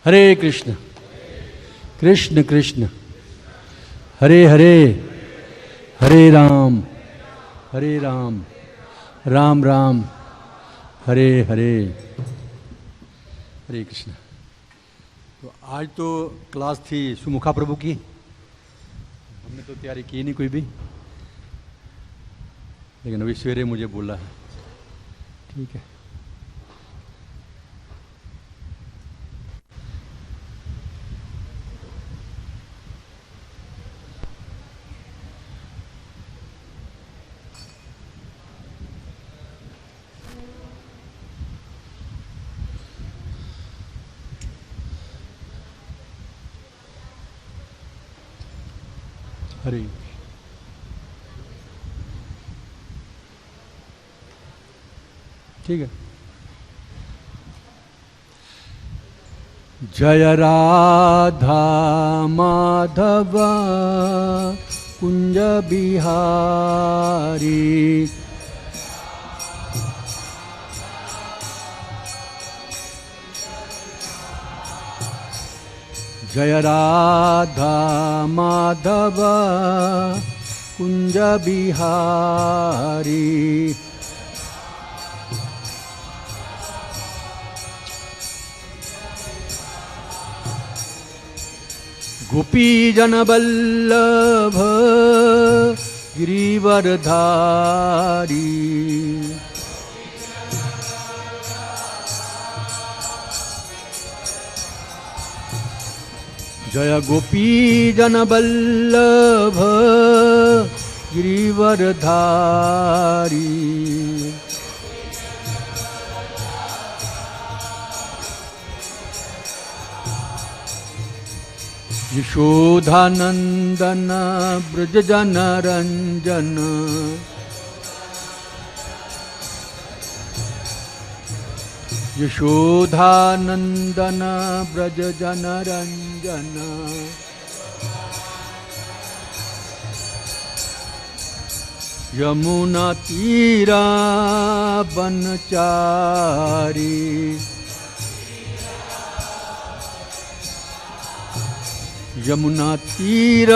हरे कृष्ण कृष्ण कृष्ण हरे हरे, हरे राम राम राम हरे हरे। हरे कृष्ण। तो आज तो क्लास थी सुमुखा प्रभु की, हमने तो तैयारी की नहीं कोई भी, लेकिन अभी सवेरे मुझे बोला है। ठीक है। हरे ठीक है। जय राधा माधव कुंज बिहारी, जय राधा माधव कुंज बिहारी, गोपी जन वल्लभ गिरिवरधारी, जय गोपी जन वल्लभ गिरिवरधारी, यशोधानंदन ब्रज जन रंजन, यशोधानंदन ब्रज जन रंजन, यमुना तीरा बनचारी, यमुना तीर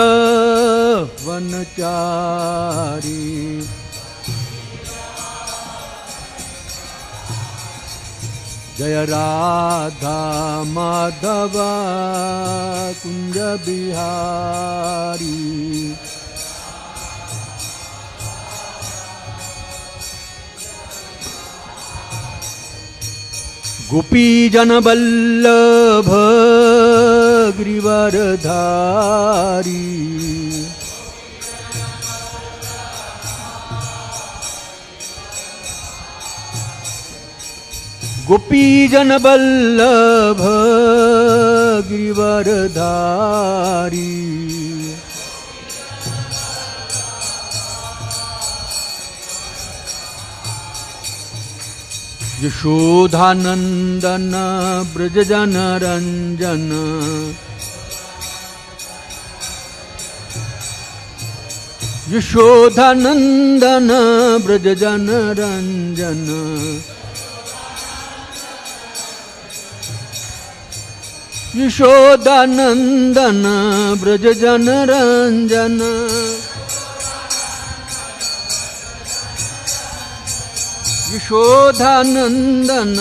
वनचारी, जय राधा माधव कुंज बिहारी, गोपी जन वल्लभ गिरिवरधारी, गोपी जन वल्लभ गिरिवरधारी, यशोधानंदन ब्रज जन रंजन, यशोधानंदन ब्रज जन रंजन, यशोदानंदन ब्रज जन रंजन, यशोदानंदन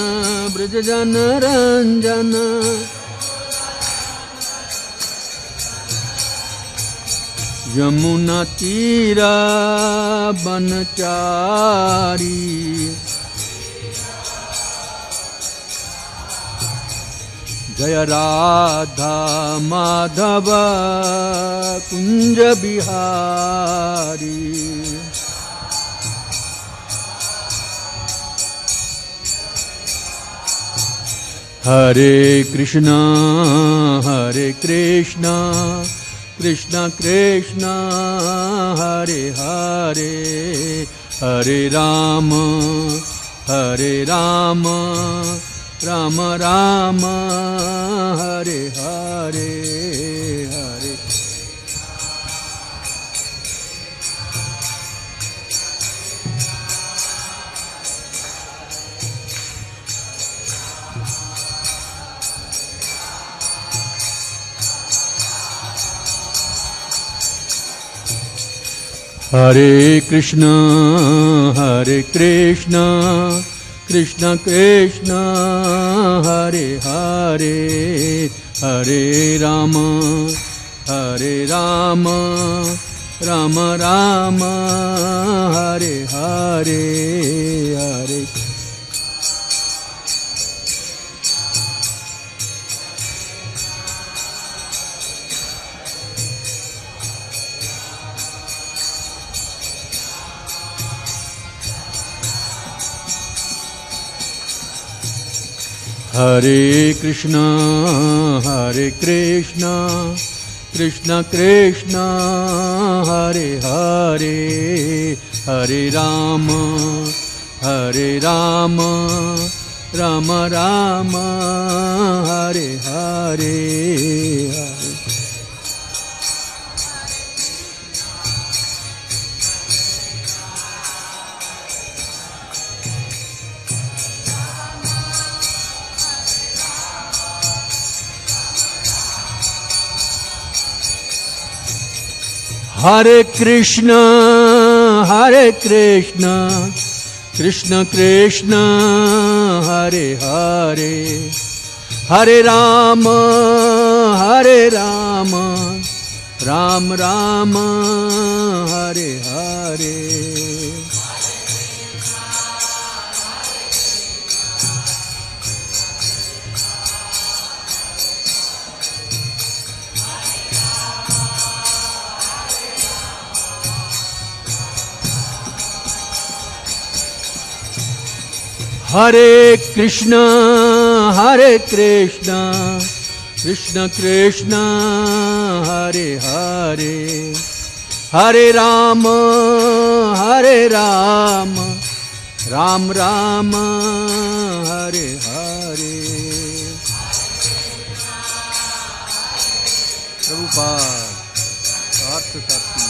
ब्रज जन रंजन, यमुना तीरा बनचारी, जय राधा माधव कुंज बिहारी, हरे कृष्णा कृष्ण कृष्ण हरे हरे, हरे राम राम राम हरे हरे, हरे Hare Krishna, Krishna Krishna, Hare Hare, Hare Rama, Rama Rama, Hare Hare, Hare. Hare Krishna, Krishna Krishna, Hare Hare, Hare Rama, Rama Rama, Hare Hare, Hare. Hare Krishna, Krishna Krishna, Hare Hare, Hare Rama, Ram Rama, Hare Hare. Hare Krishna, Krishna Krishna, Hare Hare, Hare Rama, Ram Rama, Hare Hare. Prabhupada, Arth Sati.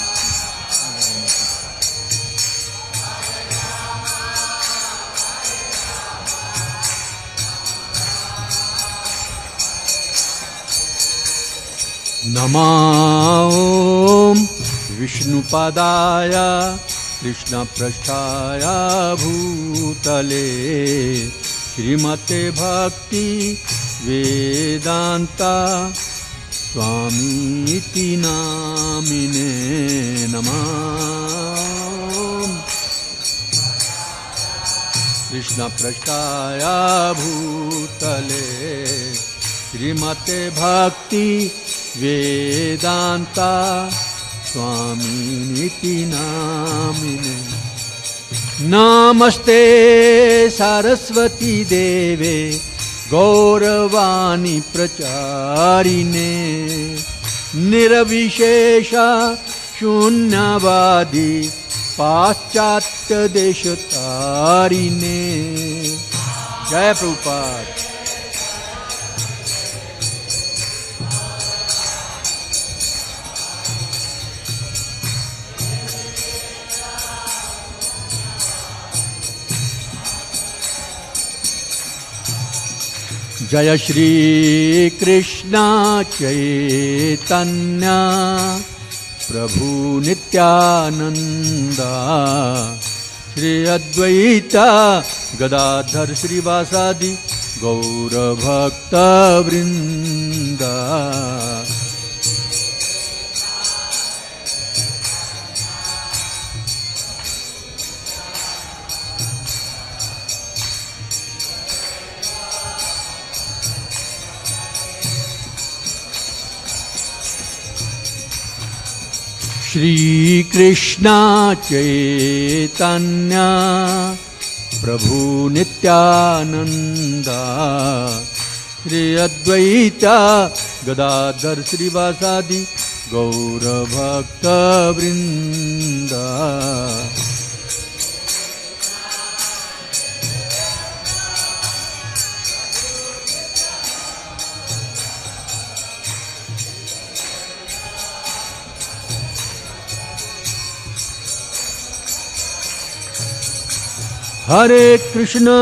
Namah Vishnupadaya Krishna Prasthaya Bhutale Srimate Bhakti Vedanta Swami Iti Namine Namah Krishna Prasthaya Bhutale Srimate Bhakti Vedanta Swami Niti Namine. Namaste Saraswati Deve Gauravani Pracharine Niravishesha Shunyavadi Paschatya Deshatarine. Jai Prabhupada. Jaya Shri Krishna Chaitanya Prabhu Nityananda Shri Advaita Gadadhar Srivasadi Gaura Bhakta Vrinda. Shri Krishna Chaitanya Prabhu Nityananda Shri Advaita Gadadhar Srivasadi Gaura Bhakta Vrinda. Hare Krishna,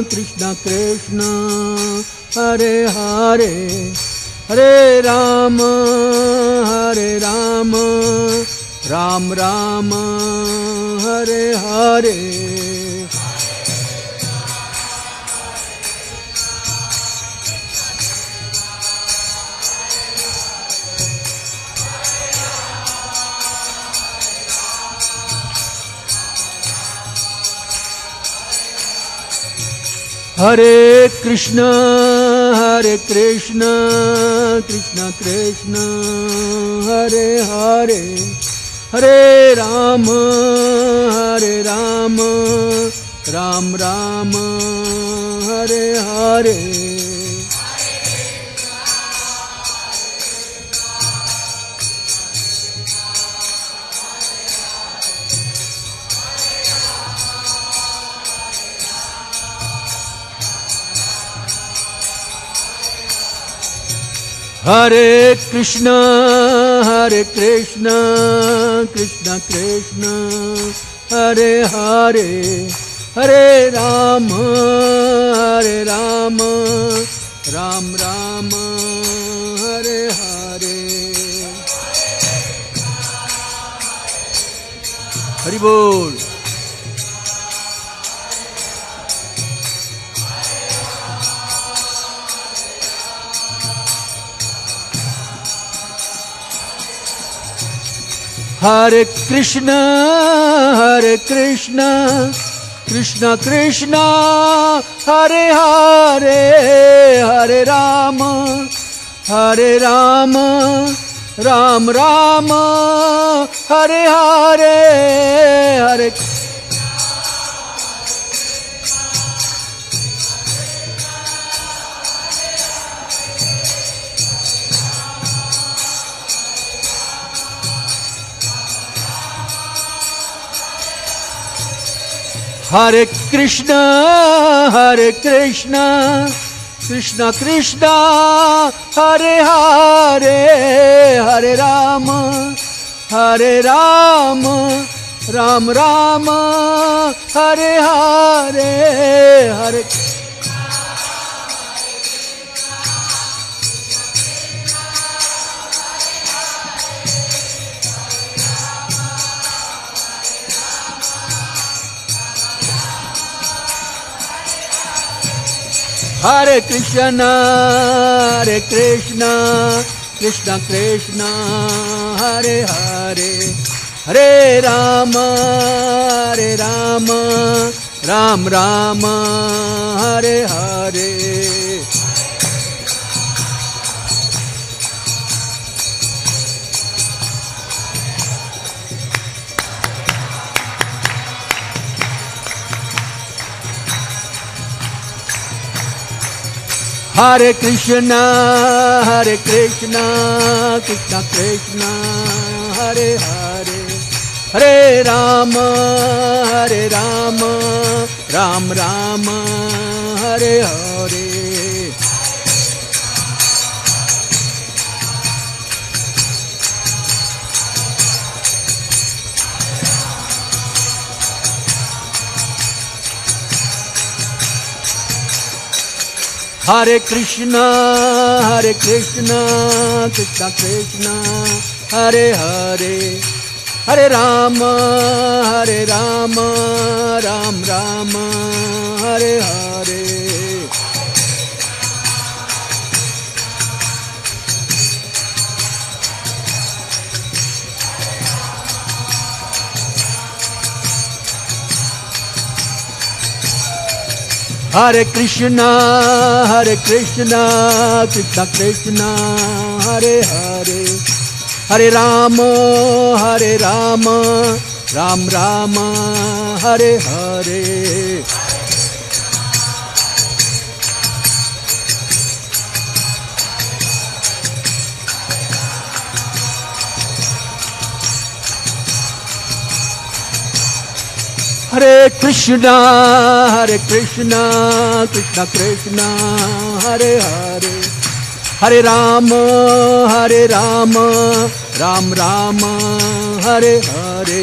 Krishna Krishna, Hare Hare, हरे राम राम राम हरे हरे। हरे कृष्ण कृष्ण कृष्ण हरे हरे। हरे राम राम राम हरे हरे। हरे कृष्ण कृष्ण कृष्ण हरे हरे। हरे राम राम राम हरे हरे। हरि बोल। हरे कृष्ण कृष्ण कृष्ण हरे हरे। हरे राम राम राम हरे हरे। हरे हरे कृष्ण कृष्ण कृष्ण हरे हरे। हरे राम राम राम हरे हरे। हरे हरे कृष्ण कृष्ण कृष्ण हरे हरे। हरे राम राम राम हरे हरे। हरे कृष्ण कृष्ण कृष्ण हरे हरे। हरे राम राम राम हरे हरे। हरे कृष्ण कृष्ण कृष्ण हरे हरे। हरे राम राम राम हरे हरे। हरे कृष्ण कृष्ण कृष्ण हरे हरे। हरे राम राम राम हरे हरे। हरे कृष्ण कृष्ण कृष्ण हरे हरे। हरे राम राम राम हरे हरे।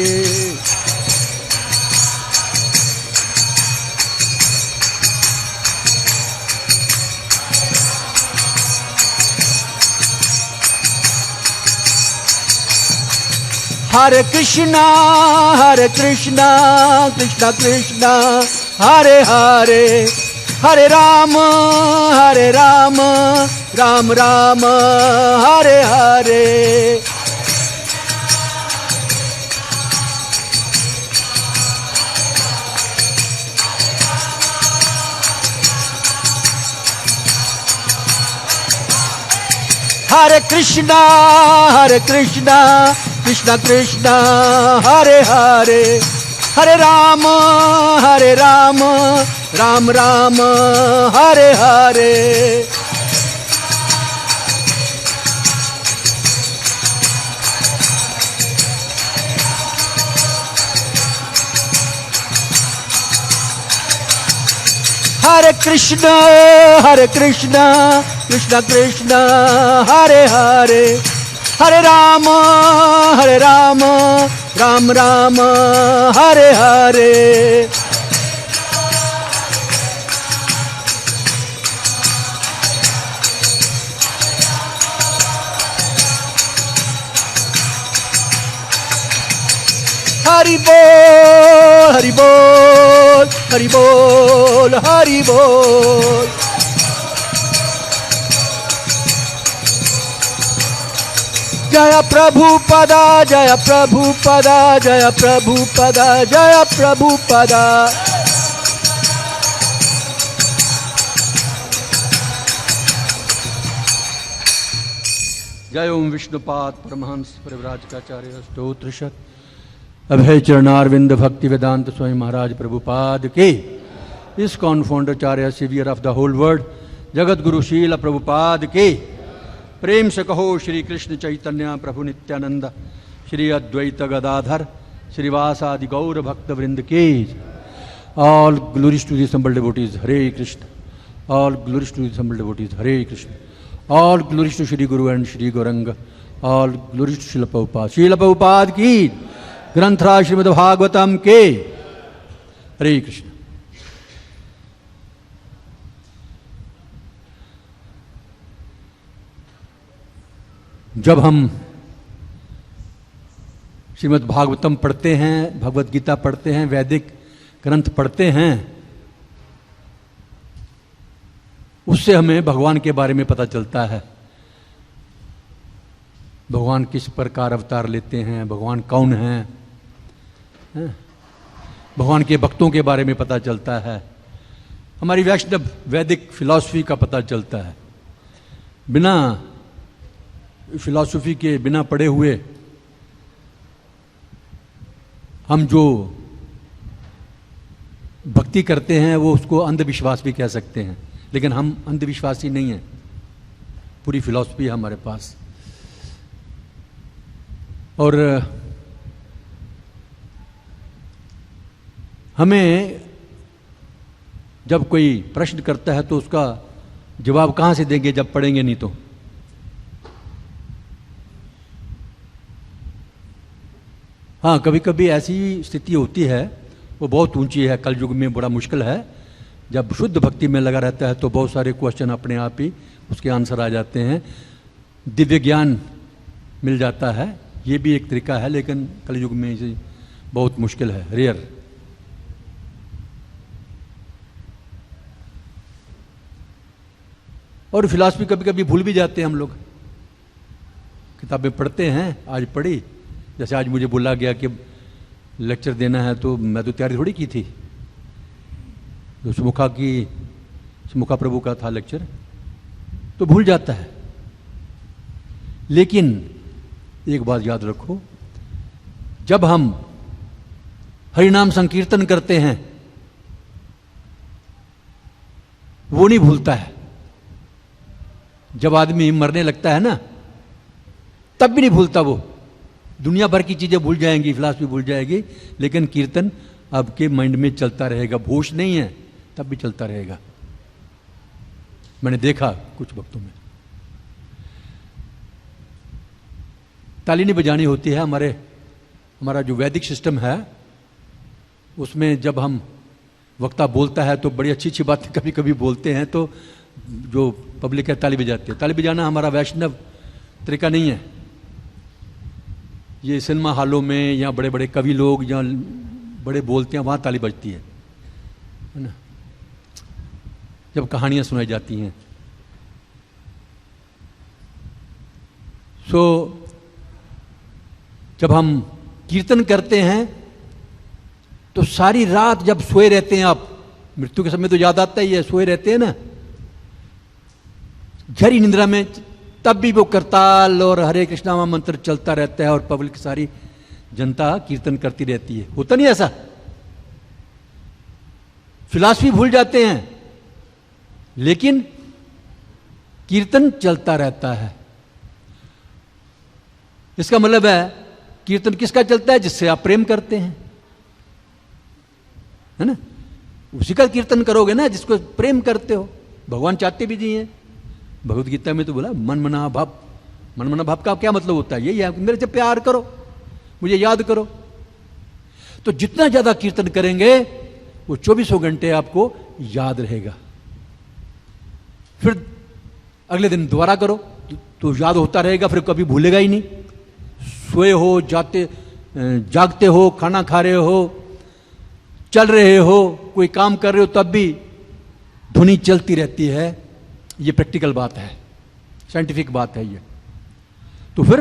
हरे कृष्णा कृष्णा कृष्णा हरे हरे, हरे राम राम राम हरे हरे। हरे कृष्णा कृष्णा कृष्णा हरे हरे, हरे राम राम राम हरे हरे। हरे कृष्णा कृष्णा कृष्णा हरे हरे, हरे राम राम राम हरे हरे। हरि बोल हरि बोल हरि बोल हरि बोल। जय प्रभुपदा जय प्रभुपदा जय प्रभुपदा जय प्रभुपदा। जय ओम विष्णुपाद परमहंस परिव्राजकाचार्य स्तोत्रशत अभय चरणारविंद भक्ति वेदांत स्वामी महाराज प्रभुपाद के। इस कॉन्फाउंडराचार्य saviour of the whole world Jagat Guru शील प्रभुपाद के। प्रेम से कहो श्री कृष्ण चैतन्य प्रभु नित्यानंद श्री अद्वैत गदाधर श्रीवासादि गौर भक्त वृंद के। All glories to the assembled devotees Hare Krishna, all glories to the assembled devotees Hare Krishna, all glories to Shri Guru and Shri Gauranga, all glories to Srila Prabhupada की। ग्रंथराज श्रीमद् भागवतम के। हरे कृष्ण। जब हम श्रीमद् भागवतम पढ़ते हैं, भगवत गीता पढ़ते हैं, वैदिक ग्रंथ पढ़ते हैं, उससे हमें भगवान के बारे में पता चलता है। भगवान किस प्रकार अवतार लेते हैं, भगवान कौन हैं, भगवान के भक्तों के बारे में पता चलता है, हमारी वैष्णव वैदिक फिलॉसफी का पता चलता है। बिना फिलॉसफी के, बिना पढ़े हुए हम जो भक्ति करते हैं वो उसको अंधविश्वास भी कह सकते हैं, लेकिन हम अंधविश्वासी नहीं हैं, पूरी फिलॉसफी है हमारे पास। और हमें जब कोई प्रश्न करता है तो उसका जवाब कहाँ से देंगे जब पढ़ेंगे नहीं तो। हाँ, कभी कभी ऐसी स्थिति होती है, वो बहुत ऊंची है, कलयुग में बड़ा मुश्किल है। जब शुद्ध भक्ति में लगा रहता है तो बहुत सारे क्वेश्चन अपने आप ही उसके आंसर आ जाते हैं, दिव्य ज्ञान मिल जाता है। ये भी एक तरीका है, लेकिन कलयुग में इसे बहुत मुश्किल है, रेयर। और फिलॉसफी कभी कभी भूल भी जाते हैं हम लोग। किताबें पढ़ते हैं, आज पढ़ी, जैसे आज मुझे बोला गया कि लेक्चर देना है तो मैं तो तैयारी थोड़ी की थी। तो सुमुखा प्रभु का था लेक्चर, तो भूल जाता है। लेकिन एक बात याद रखो, जब हम हरिनाम संकीर्तन करते हैं वो नहीं भूलता है। जब आदमी मरने लगता है ना, तब भी नहीं भूलता वो। दुनिया भर की चीजें भूल जाएंगी, फिलॉसफी भूल जाएगी, लेकिन कीर्तन आपके माइंड में चलता रहेगा। होश नहीं है तब भी चलता रहेगा। मैंने देखा कुछ वक्तों में ताली नहीं बजानी होती है। हमारा जो वैदिक सिस्टम है उसमें जब हम वक्ता बोलता है तो बड़ी अच्छी अच्छी बातें कभी कभी बोलते हैं, तो जो पब्लिक है ताली बजाती है। ताली बजाना हमारा वैष्णव तरीका नहीं है। ये सिनेमा हॉलों में या बड़े बड़े कवि लोग या बड़े बोलते हैं, वहाँ ताली बजती है ना, जब कहानियाँ सुनाई जाती हैं। सो जब हम कीर्तन करते हैं तो सारी रात जब सोए रहते हैं, आप मृत्यु के समय तो याद आता ही है, सोए रहते हैं ना झरी निद्रा में, तब भी वो करताल और हरे कृष्णा मंत्र चलता रहता है और पब्लिक सारी जनता कीर्तन करती रहती है। होता नहीं ऐसा? फिलॉसफी भूल जाते हैं लेकिन कीर्तन चलता रहता है। इसका मतलब है कीर्तन किसका चलता है? जिससे आप प्रेम करते हैं, है ना, उसी का कीर्तन करोगे ना जिसको प्रेम करते हो। भगवान चाहते भी नहीं है, भगवत गीता में तो बोला मन मना भाव। मन मना भाव का क्या मतलब होता है? यही है मेरे से प्यार करो, मुझे याद करो। तो जितना ज्यादा कीर्तन करेंगे वो 24 घंटे आपको याद रहेगा। फिर अगले दिन दोबारा करो तो याद होता रहेगा, फिर कभी भूलेगा ही नहीं। सोए हो, जागते हो, खाना खा रहे हो, चल रहे हो, कोई काम कर रहे हो, तब भी धुनी चलती रहती है। ये प्रैक्टिकल बात है, साइंटिफिक बात है ये। तो फिर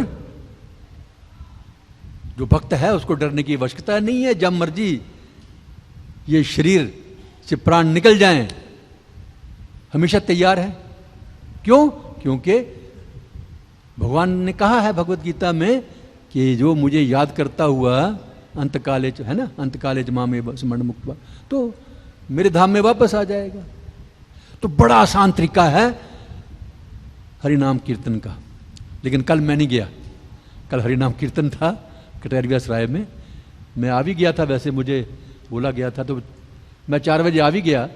जो भक्त है उसको डरने की आवश्यकता नहीं है। जब मर्जी ये शरीर से प्राण निकल जाएं, हमेशा तैयार है। क्यों? क्योंकि भगवान ने कहा है भगवत गीता में कि जो मुझे याद करता हुआ अंतकाले, है ना, अंतकाले मामे स्मरण मुक्त, तो मेरे धाम में वापस आ जाएगा। तो बड़ा आसान तरीका है हरिनाम कीर्तन का। लेकिन कल मैं नहीं गया, कल हरिनाम कीर्तन था कटहरिया सराय में। मैं आ भी गया था, वैसे मुझे बोला गया था, तो मैं 4 बजे आ भी गया,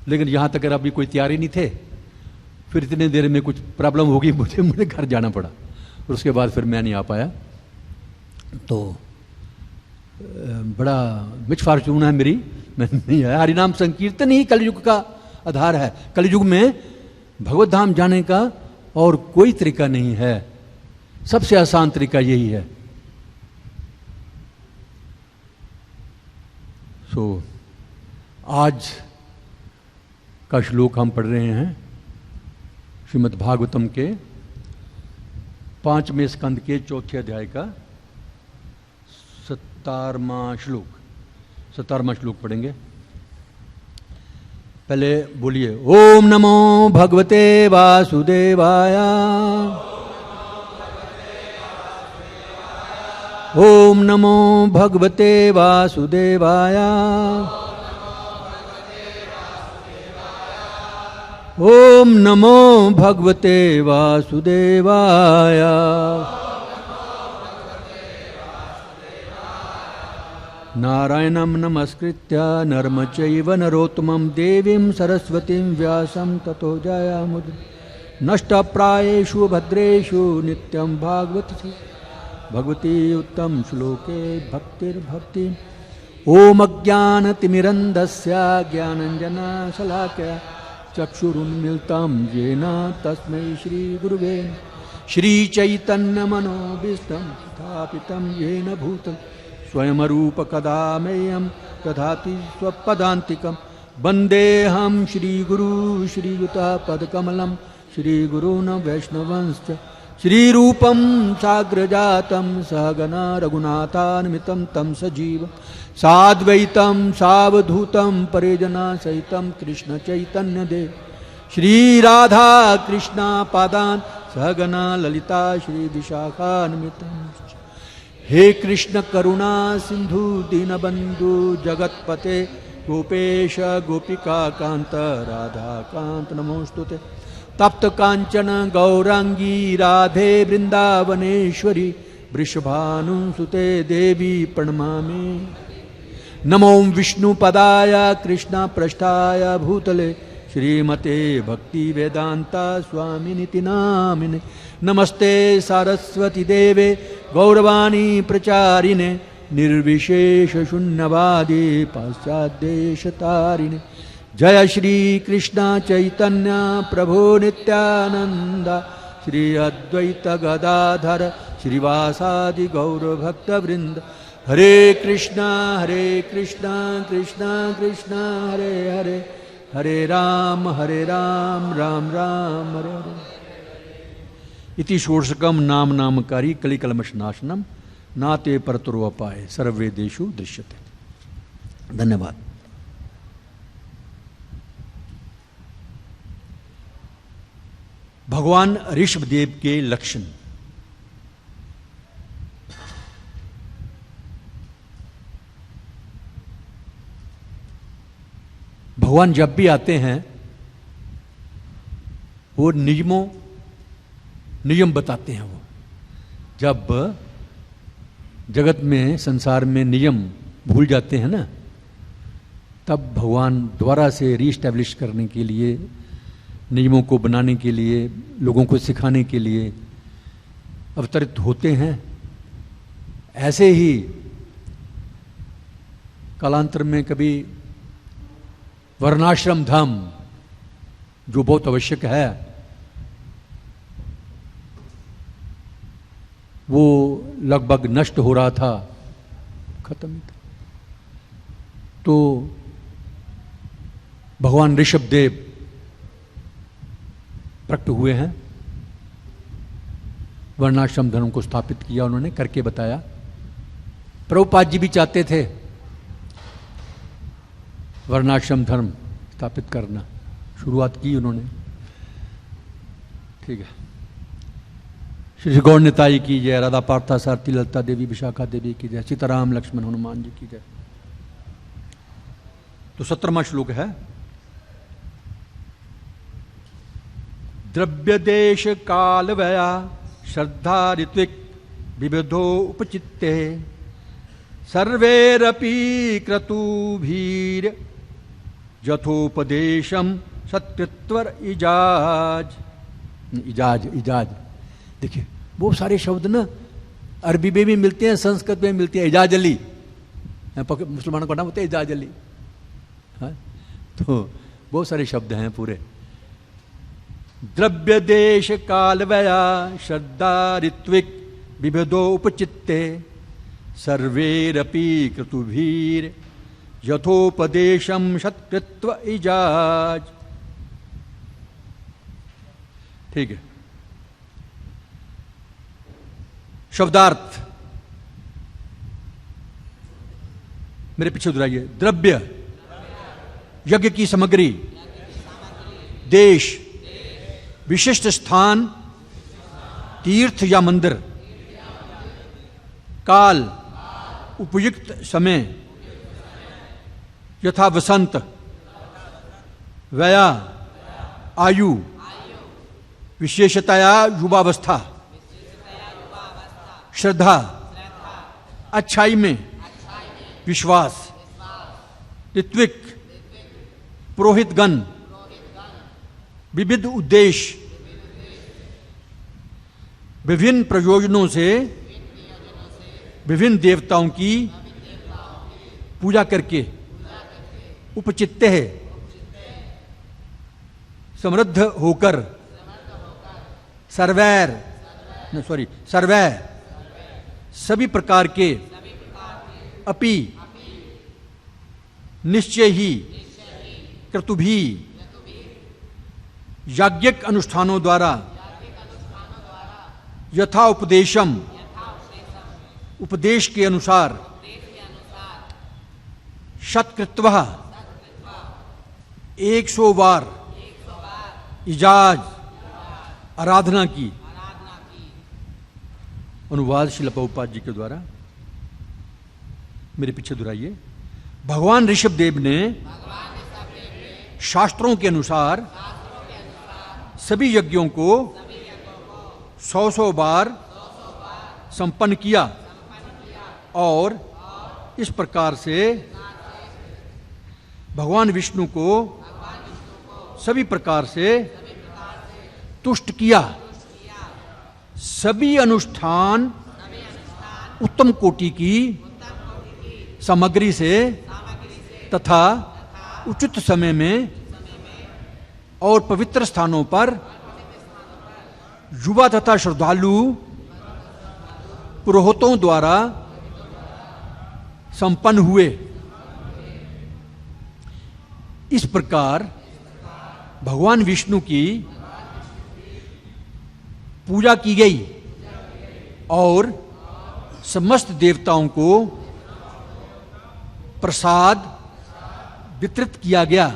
लेकिन यहाँ तक अभी कोई तैयार ही नहीं थे। फिर इतने देर में कुछ प्रॉब्लम होगी, मुझे घर जाना पड़ा और उसके बाद फिर मैं नहीं आ पाया। तो बड़ा मिच फॉर्चून है मेरी, मैं नहीं आया। हरिनाम संकीर्तन ही कलयुग का आधार है। कलयुग में भगवत धाम जाने का और कोई तरीका नहीं है, सबसे आसान तरीका यही है। सो आज का श्लोक हम पढ़ रहे हैं श्रीमद् भागवतम के 5वें स्कंद के 4थे अध्याय का 17वां श्लोक पढ़ेंगे। पहले बोलिए ओम नमो भगवते वासुदेवाय। ओम नमो भगवते वासुदेवाय। ओम नमो भगवते वासुदेवाय। नारायणं नमस्कृत्य नरं चैव नरोत्तमं देवीं सरस्वतीं व्यासं ततो जयामुदीरये। नष्टप्रायेषु भद्रेषु नित्यं भगवती उत्तम श्लोके भक्तिर्भक्ति। ओम अज्ञानतिमिरन्धस्य ज्ञानाञ्जनशलाकया चक्षुरुन्मीलितं येन तस्मै श्रीगुरुवे श्रीचैतन्यमनोभीष्टं स्थापितं येन भूतं स्वयं रूप कदा मह्यं ददाति स्वपदान्तिकं। वन्देऽहं श्रीगुरु श्रीयुतपदकमलं श्रीगुरून् वैष्णवंश्च श्रीरूपं साग्रजातं सहगना रघुनाथान्वितं तं सजीवं साद्वैतं सावधूतं परिजना सहितं कृष्ण चैतन्य देव श्रीराधा कृष्णा पादान् सहगना ललिता श्री विशाखान्वितं। हे कृष्ण करुणा सिंधु दीनबंधु जगतपते गोपेश गोपिका कांत राधा कांत नमोस्तुते। तप्त कांचन गौरांगी राधे वृंदावनेश्वरी वृषभानुसुते देवी प्रणमामि। नमो विष्णुपदाय कृष्ण पृष्ठाय भूतले श्रीमते भक्ति वेदांता स्वामिनिति नामिने। नमस्ते सारस्वती देवे गौरवाणी प्रचारिणे निर्विशेष शून्यवादी पाश्चादेशतारिणे। जय श्री कृष्ण चैतन्य प्रभु नित्यानंद श्री अद्वैत गदाधर श्रीवासादि गौर भक्त वृंद। हरे कृष्णा कृष्णा कृष्णा हरे हरे, हरे राम राम राम हरे हरे। इति षोडशकम नाम नामकारी कलिकलमशनाशनम नाते परतरो अपाय सर्ववेदेषु दृश्यते। धन्यवाद। भगवान ऋषभदेव के लक्षण। भगवान जब भी आते हैं वो नियम बताते हैं। वो जब जगत में संसार में नियम भूल जाते हैं ना, तब भगवान दोबारा से रीस्टैब्लिश करने के लिए, नियमों को बनाने के लिए, लोगों को सिखाने के लिए अवतरित होते हैं। ऐसे ही कालांतर में कभी वर्णाश्रम धर्म, जो बहुत आवश्यक है, वो लगभग नष्ट हो रहा था, खत्म ही था। तो भगवान ऋषभदेव प्रकट हुए हैं, वर्णाश्रम धर्म को स्थापित किया, उन्होंने करके बताया। प्रभुपाद जी भी चाहते थे वर्णाश्रम धर्म स्थापित करना, शुरुआत की उन्होंने। ठीक है। श्री गौर निताई की जय, राधा पार्था सारथी ललिता देवी विशाखा देवी की जय, सीताराम लक्ष्मण हनुमान जी की जय। तो 17वां श्लोक है, द्रव्य देश काल व्यया श्रद्धा ऋत्विक विविधो उपचित्ते सर्वेरपि क्रतुभीर यथोपदेशम सत्कृत्वर इजाज। इजाज देखिए, बहुत सारे शब्द ना अरबी में भी मिलते हैं, संस्कृत में मिलते हैं। इजाज अली, मुसलमानों का नाम होता है इजाज अली। हाँ? तो बहुत सारे शब्द हैं पूरे। द्रव्य देश काल व्यया श्रद्धा ऋत्विक विविधो उपचित्ते सर्वेरपि क्रतुभीर यथोपदेशम सत्कृत्व इजाज। ठीक है। शब्दार्थ मेरे पीछे दोहराइए। द्रव्य यज्ञ की सामग्री, देश विशिष्ट स्थान, तीर्थ या मंदिर, काल उपयुक्त समय, यथा वसंत, व्यया आयु, विशेषतया युवावस्था, श्रद्धा अच्छाई में विश्वास, ऋत्विक पुरोहितगण, विविध उद्देश्य, विभिन्न प्रयोजनों से विभिन्न देवताओं की पूजा करके उपचित्ते है समृद्ध होकर सर्वै सभी प्रकार के अपि निश्चय ही क्रतुभी याज्ञिक अनुष्ठानों द्वारा यथा उपदेशम उपदेश के अनुसार शतकृत्वः 100 बार इजाज आराधना की। अनुवाद श्रील प्रभुपाद जी के द्वारा। मेरे पीछे दोहराइए। भगवान ऋषभदेव ने शास्त्रों के अनुसार सभी यज्ञों को 100 बार संपन्न किया और इस प्रकार से भगवान विष्णु को सभी प्रकार से तुष्ट किया। सभी अनुष्ठान उत्तम कोटि की सामग्री से तथा उचित समय में और पवित्र स्थानों पर युवा तथा श्रद्धालु पुरोहितों द्वारा संपन्न हुए। इस प्रकार भगवान विष्णु की पूजा की गई और समस्त देवताओं को प्रसाद वितरित किया गया।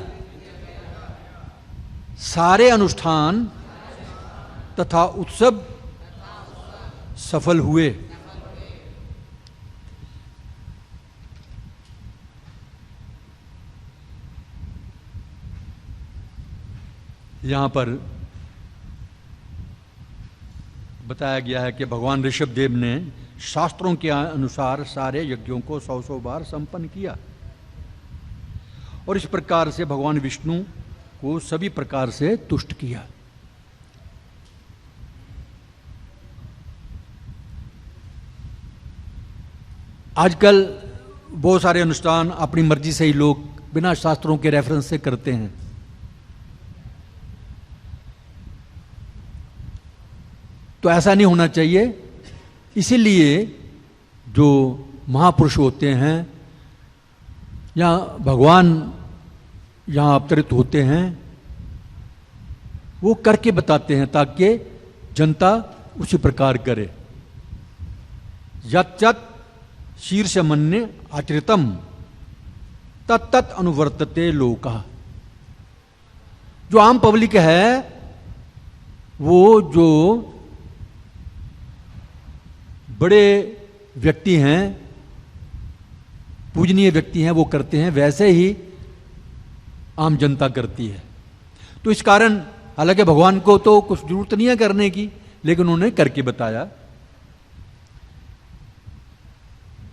सारे अनुष्ठान तथा उत्सव सफल हुए। यहां पर बताया गया है कि भगवान ऋषभदेव ने शास्त्रों के अनुसार सारे यज्ञों को 100 बार संपन्न किया और इस प्रकार से भगवान विष्णु को सभी प्रकार से तुष्ट किया। आजकल बहुत सारे अनुष्ठान अपनी मर्जी से ही लोग बिना शास्त्रों के रेफरेंस से करते हैं। तो ऐसा नहीं होना चाहिए। इसीलिए जो महापुरुष होते हैं या भगवान यहाँ अवतरित होते हैं वो करके बताते हैं ताकि जनता उसी प्रकार करे। यत् यत् शीर्षमन्य आचरितम तत्तत् अनुवर्तते लोका। जो आम पब्लिक है वो जो बड़े व्यक्ति हैं, पूजनीय व्यक्ति हैं, वो करते हैं, वैसे ही आम जनता करती है। तो इस कारण हालांकि भगवान को तो कुछ जरूरत नहीं है करने की, लेकिन उन्होंने करके बताया।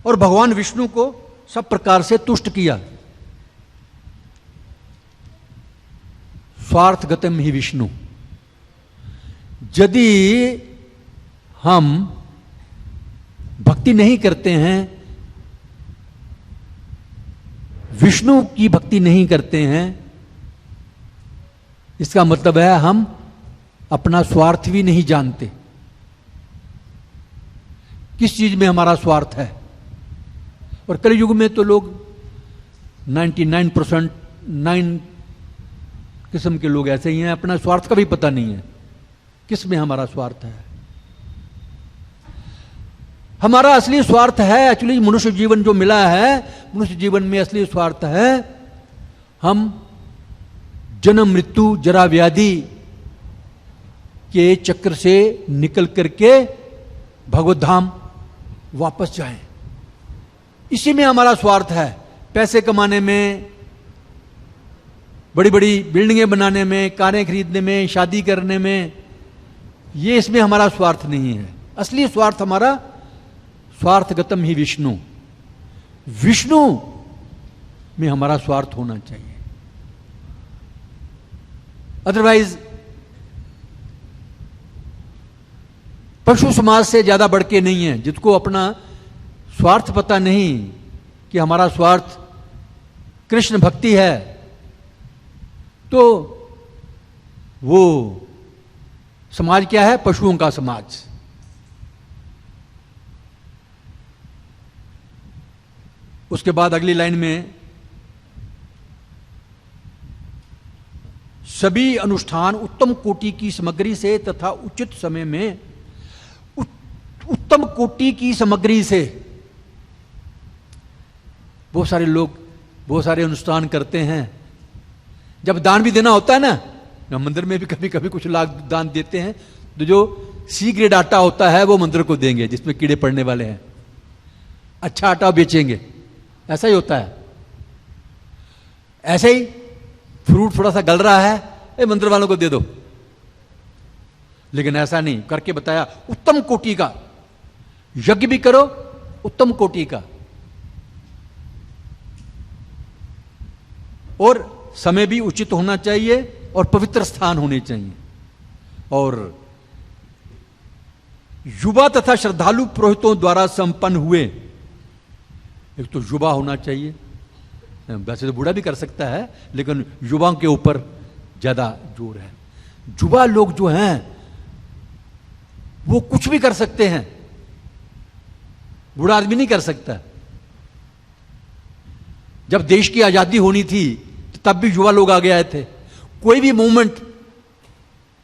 और भगवान विष्णु को सब प्रकार से तुष्ट किया। स्वार्थगतम ही विष्णु। यदि हम भक्ति नहीं करते हैं, विष्णु की भक्ति नहीं करते हैं, इसका मतलब है हम अपना स्वार्थ भी नहीं जानते। किस चीज में हमारा स्वार्थ है। और कलयुग में तो लोग 99% 9 किस्म के लोग ऐसे ही हैं, अपना स्वार्थ का भी पता नहीं है किस में हमारा स्वार्थ है। हमारा असली स्वार्थ है, एक्चुअली मनुष्य जीवन जो मिला है, मनुष्य जीवन में असली स्वार्थ है हम जन्म मृत्यु जरा व्याधि के चक्र से निकल करके भगवत धाम वापस जाएं। इसी में हमारा स्वार्थ है। पैसे कमाने में, बड़ी बड़ी बिल्डिंगें बनाने में, कारें खरीदने में, शादी करने में, ये इसमें हमारा स्वार्थ नहीं है। असली स्वार्थ हमारा स्वार्थगतम ही विष्णु। विष्णु में हमारा स्वार्थ होना चाहिए। अदरवाइज पशु समाज से ज्यादा बढ़ के नहीं है। जिसको अपना स्वार्थ पता नहीं कि हमारा स्वार्थ कृष्ण भक्ति है, तो वो समाज क्या है? पशुओं का समाज। उसके बाद अगली लाइन में सभी अनुष्ठान उत्तम कोटि की सामग्री से तथा उचित समय में उत्तम कोटि की सामग्री से। बहुत सारे लोग बहुत सारे अनुष्ठान करते हैं। जब दान भी देना होता है ना, मंदिर में भी कभी कभी कुछ लाख दान देते हैं, तो जो सी ग्रेड आटा होता है वो मंदिर को देंगे जिसमें कीड़े पड़ने वाले हैं। अच्छा आटा बेचेंगे, ऐसा ही होता है। ऐसे ही फ्रूट थोड़ा सा गल रहा है, ए मंदिर वालों को दे दो। लेकिन ऐसा नहीं, करके बताया उत्तम कोटि का यज्ञ भी करो, उत्तम कोटि का, और समय भी उचित होना चाहिए और पवित्र स्थान होने चाहिए। और युवा तथा श्रद्धालु पुरोहितों द्वारा संपन्न हुए। एक तो युवा होना चाहिए, वैसे तो बूढ़ा भी कर सकता है, लेकिन युवाओं के ऊपर ज्यादा जोर है। युवा लोग जो हैं वो कुछ भी कर सकते हैं। बूढ़ा आदमी नहीं कर सकता। जब देश की आजादी होनी थी तो तब भी युवा लोग आगे आए थे। कोई भी मूवमेंट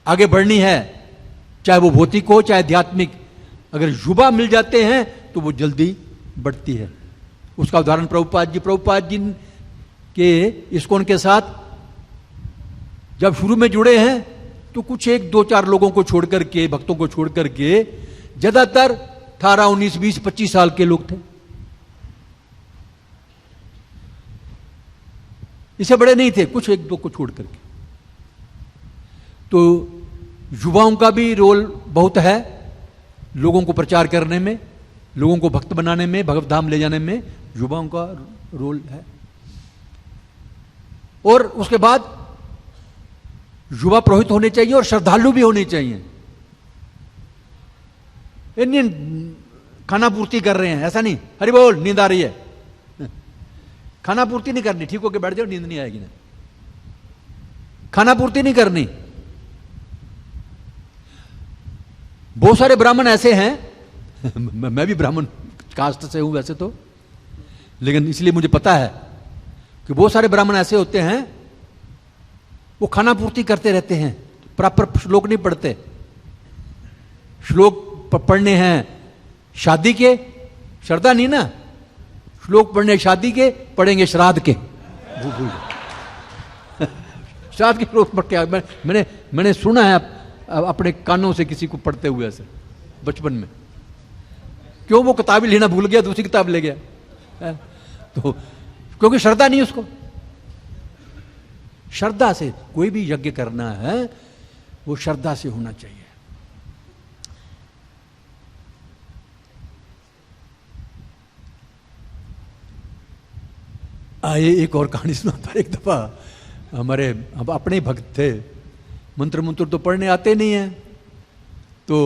आगे बढ़नी है, चाहे वो भौतिक हो चाहे आध्यात्मिक, अगर युवा मिल जाते हैं तो वो जल्दी बढ़ती है। उसका उदाहरण प्रभुपाद जी के इस्कॉन के साथ जब शुरू में जुड़े हैं तो कुछ 1-2-4 लोगों को छोड़ करके, भक्तों को छोड़ करके ज्यादातर 18, 19, 20, 25 साल के लोग थे। इससे बड़े नहीं थे, कुछ 1-2 को छोड़ करके। तो युवाओं का भी रोल बहुत है, लोगों को प्रचार करने में, लोगों को भक्त बनाने में, भगवत धाम ले जाने में युवाओं का रोल है। और उसके बाद युवा पुरोहित होने चाहिए और श्रद्धालु भी होने चाहिए। इंडियन खाना पूर्ति कर रहे हैं, ऐसा नहीं, हरि बोल नींद आ रही है, खाना पूर्ति नहीं करनी, ठीक होके बैठ जाओ, नींद नहीं आएगी ना, खाना पूर्ति नहीं करनी। बहुत सारे ब्राह्मण ऐसे हैं मैं भी ब्राह्मण कास्ट से हूं वैसे तो, लेकिन इसलिए मुझे पता है कि बहुत सारे ब्राह्मण ऐसे होते हैं, वो खाना पूर्ति करते रहते हैं, प्रॉपर श्लोक नहीं पढ़ते। श्लोक पढ़ने हैं शादी के, श्रद्धा नहीं ना, श्लोक पढ़ने शादी के, पढ़ेंगे श्राद्ध के। श्राद्ध के श्लोक पढ़ के मैंने सुना है अपने कानों से किसी को पढ़ते हुए ऐसे बचपन में। क्यों? वो किताब ही लेना भूल गया, दूसरी किताब ले गया। तो क्योंकि श्रद्धा नहीं उसको। श्रद्धा से कोई भी यज्ञ करना है वो श्रद्धा से होना चाहिए। आइए एक और कहानी सुनाता। एक दफा हमारे अपने भक्त थे, मंत्र तो पढ़ने आते नहीं है, तो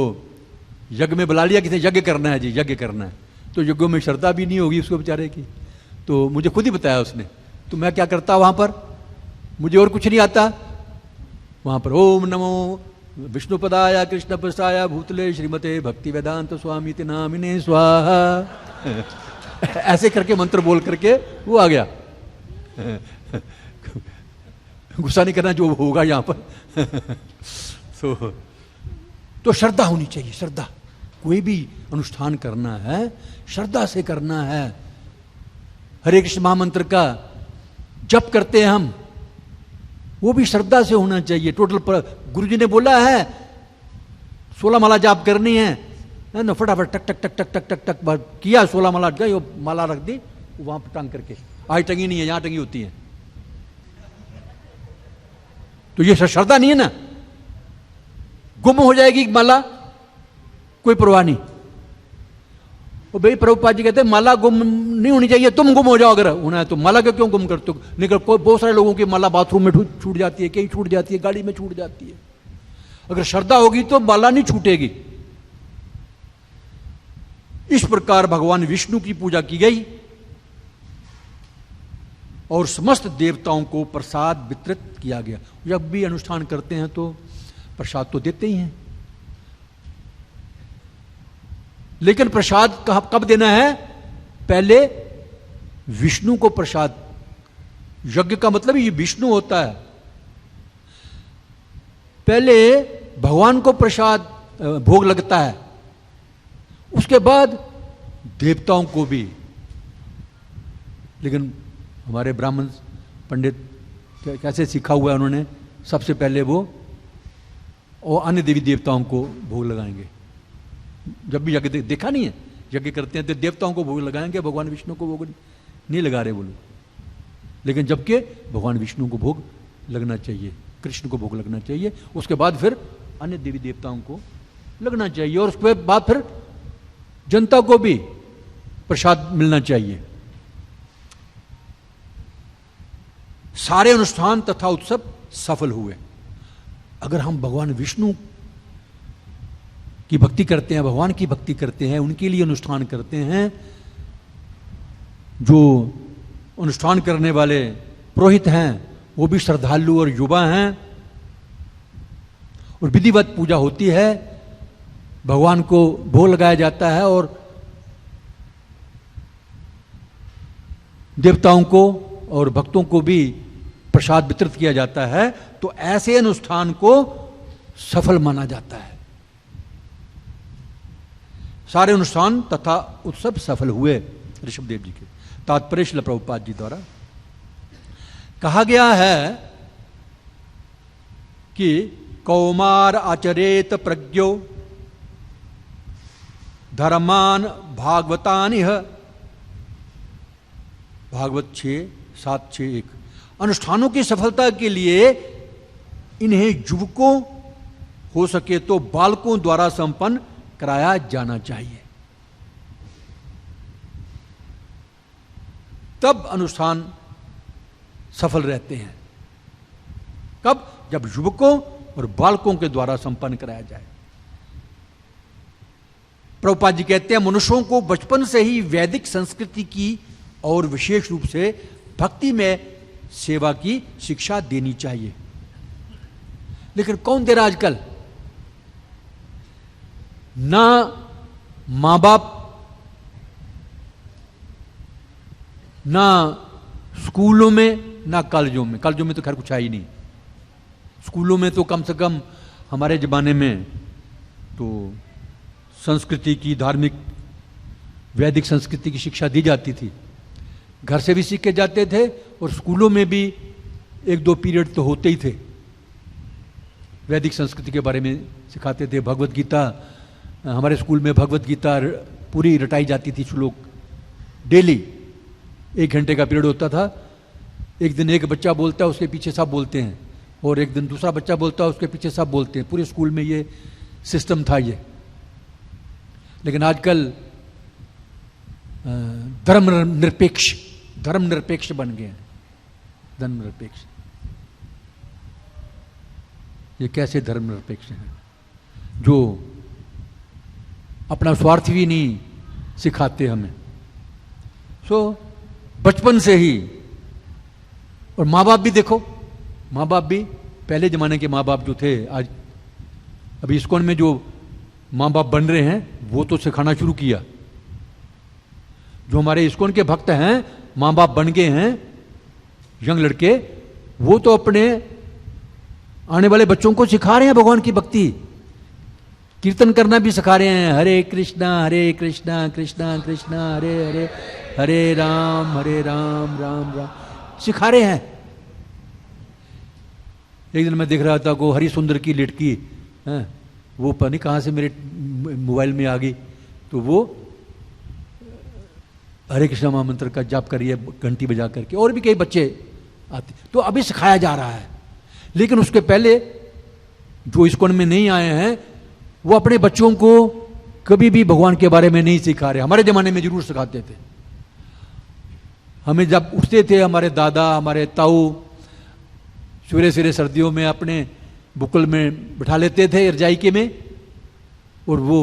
यज्ञ में बुला लिया, किसी यज्ञ करना है जी, यज्ञ करना है। तो यज्ञों में श्रद्धा भी नहीं होगी उसको बेचारे की। तो मुझे खुद ही बताया उसने। तो मैं क्या करता वहां पर, मुझे और कुछ नहीं आता, वहां पर ओम नमो विष्णुपदाय कृष्ण प्रसाय भूतले श्रीमते भक्ति वेदांत स्वामी नामिने स्वाहा ऐसे करके मंत्र बोल करके वो आ गया। गुस्सा नहीं करना, जो होगा यहां पर। तो श्रद्धा होनी चाहिए, श्रद्धा। कोई भी अनुष्ठान करना है श्रद्धा से करना है। हरे कृष्ण महामंत्र का जप करते हैं हम, वो भी श्रद्धा से होना चाहिए। टोटल गुरुजी ने बोला है 16 माला जाप करनी है ना, फटाफट टक टक टक टक टक टक टक किया, 16 माला गई, वो माला रख दी वहां पर टांग करके, आज टंगी नहीं है, यहां टंगी होती है। तो ये श्रद्धा नहीं है ना। गुम हो जाएगी माला, कोई परवाह नहीं। और भाई प्रभुपाद जी कहते हैं माला गुम नहीं होनी चाहिए, तुम गुम हो जाओ अगर होना है तो। माला क्यों गुम करते हो? निकल, कोई बहुत सारे लोगों की माला बाथरूम में छूट जाती है, कहीं छूट जाती है, गाड़ी में छूट जाती है। अगर श्रद्धा होगी तो माला नहीं छूटेगी। इस प्रकार भगवान विष्णु की पूजा की गई और समस्त देवताओं को प्रसाद वितरित किया गया। जब भी अनुष्ठान करते हैं तो प्रसाद तो देते ही हैं, लेकिन प्रसाद कब देना है? पहले विष्णु को प्रसाद। यज्ञ का मतलब ये विष्णु होता है। पहले भगवान को प्रसाद भोग लगता है, उसके बाद देवताओं को भी। लेकिन हमारे ब्राह्मण पंडित कैसे सीखा हुआ है उन्होंने, सबसे पहले वो और अन्य देवी देवताओं को भोग लगाएंगे। जब भी यज्ञ देखा नहीं है, यज्ञ करते हैं तो देवताओं को भोग लगाएंगे, भगवान विष्णु को भोग नहीं लगा रहे बोलो। लेकिन जबकि भगवान विष्णु को भोग लगना चाहिए, कृष्ण को भोग लगना चाहिए, उसके बाद फिर अन्य देवी देवताओं को लगना चाहिए, और उसके बाद फिर जनता को भी प्रसाद मिलना चाहिए। सारे अनुष्ठान तथा उत्सव सफल हुए। अगर हम भगवान विष्णु की भक्ति करते हैं, भगवान की भक्ति करते हैं, उनके लिए अनुष्ठान करते हैं, जो अनुष्ठान करने वाले पुरोहित हैं वो भी श्रद्धालु और युवा हैं, और विधिवत पूजा होती है, भगवान को भोग लगाया जाता है, और देवताओं को और भक्तों को भी प्रसाद वितरित किया जाता है, तो ऐसे अनुष्ठान को सफल माना जाता है। सारे अनुष्ठान तथा उत्सव सफल हुए ऋषभदेव जी के। तात्पर्य श्रील प्रभुपाद जी द्वारा कहा गया है कि कौमार आचरेत प्रज्ञो धर्मान भागवतानिह, भागवत 6:7-6:1। अनुष्ठानों की सफलता के लिए इन्हें युवकों, हो सके तो बालकों द्वारा संपन्न कराया जाना चाहिए, तब अनुष्ठान सफल रहते हैं। कब? जब युवकों और बालकों के द्वारा संपन्न कराया जाए। प्रभुपाद जी कहते हैं मनुष्यों को बचपन से ही वैदिक संस्कृति की और विशेष रूप से भक्ति में सेवा की शिक्षा देनी चाहिए। लेकिन कौन दे रहा आजकल? ना मां बाप, ना स्कूलों में, ना कॉलेजों में। कॉलेजों में तो खैर कुछ है ही नहीं। स्कूलों में तो कम से कम हमारे ज़माने में तो संस्कृति की, धार्मिक वैदिक संस्कृति की शिक्षा दी जाती थी। घर से भी सीख के जाते थे और स्कूलों में भी 1-2 पीरियड तो होते ही थे, वैदिक संस्कृति के बारे में सिखाते थे। भगवत गीता, हमारे स्कूल में भगवत गीता पूरी रटाई जाती थी, श्लोक डेली 1 घंटे का पीरियड होता था। एक दिन एक बच्चा बोलता है, उसके पीछे सब बोलते हैं, और एक दिन दूसरा बच्चा बोलता है, उसके पीछे सब बोलते हैं। पूरे स्कूल में ये सिस्टम था ये। लेकिन आजकल धर्म निरपेक्ष बन गए हैं। धर्म निरपेक्ष, ये कैसे धर्म निरपेक्ष हैं? जो अपना स्वार्थ भी नहीं सिखाते हमें। बचपन से ही। और माँ बाप भी देखो, माँ बाप भी, पहले जमाने के माँ बाप जो थे, आज अभी इस्कॉन में जो माँ बाप बन रहे हैं वो तो सिखाना शुरू किया। जो हमारे इस्कॉन के भक्त हैं, माँ बाप बन गए हैं, यंग लड़के, वो तो अपने आने वाले बच्चों को सिखा रहे हैं भगवान की भक्ति। कीर्तन करना भी सिखा रहे हैं, हरे कृष्णा कृष्णा कृष्णा हरे हरे, हरे राम राम राम सिखा रहे हैं। एक दिन मैं देख रहा था को हरि सुंदर की लड़की, वो पता नहीं कहाँ से मेरे मोबाइल में आ गई, तो वो हरे कृष्णा महामंत्र का जाप करिए घंटी बजा करके, और भी कई बच्चे आते। तो अभी सिखाया जा रहा है। लेकिन उसके पहले जो इस्कॉन में नहीं आए हैं, वो अपने बच्चों को कभी भी भगवान के बारे में नहीं सिखा रहे। हमारे जमाने में जरूर सिखाते थे। हमें जब उठते थे हमारे दादा, हमारे ताऊ, सवेरे सवेरे सर्दियों में अपने बुकल में बिठा लेते थे रजाई के में, और वो